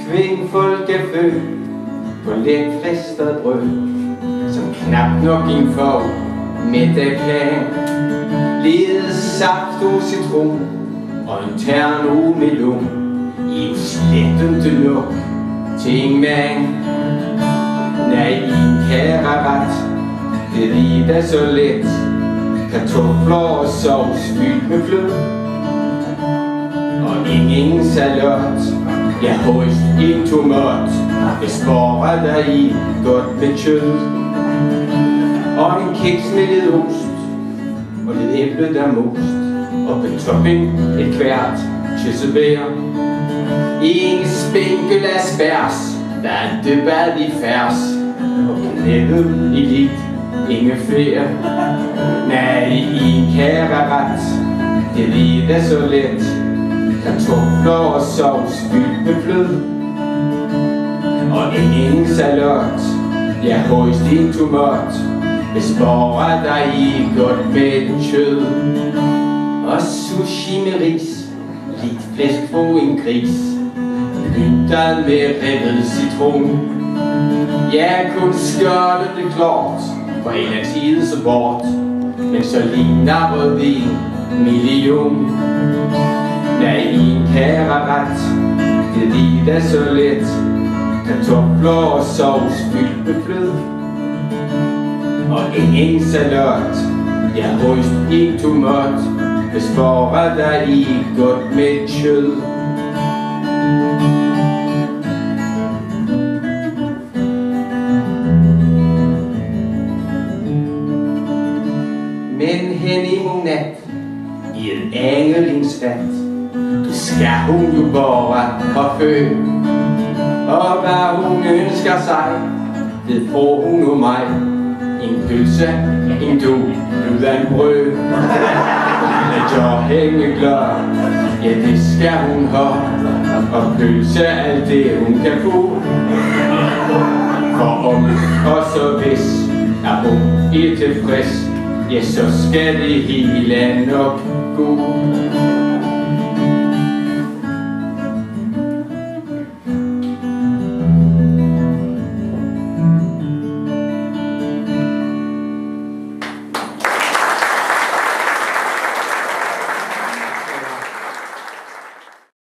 Kvindfolk er født på let fristet brød, som knap nok en for middag kan. Lede saft og citron og en tern og melon i slet ikke nok til en mand. Nej, en kæreret, det liv er så let. Kartofler og sovs fyldt med flød, og ingen salat, ja højst en tomat, hvis bare der i godt med kød. Og en kiks med lidt ost, og lidt æble der most, og på topping et kvært kirsebær. En spinkel asperges, der er dyppet i færs, og knækket i lidt ingefær. Nej, en kæreret, det liv er så let. Kartofler og sovs fyldt med flød, og ingen salat, ja højst en tomat, hvis bare der i godt med kød. Og sushi med ris, lidt flæsk på en gris, pyntet med revet citron. Ja, kun skørte det klart, for en af tiden så bort, men så ligner rødvin million. Nej, en kæreret, det liv er så let. Kartofler og sovs fyldt med flød, og ingen salat, ja højst en tomat, hvis bare der i godt med kød. Men hen i nat, i en engelingsvat, skal hun jo bare have født, og hvad hun ønsker sig, det får hun og mig. En pølse, en du, uden brød. At jeg hænge glad, ja det skal hun have, og pølse alt det hun kan få. For om og så hvis, er hun helt tilfreds, ja så skal det hele nok gå.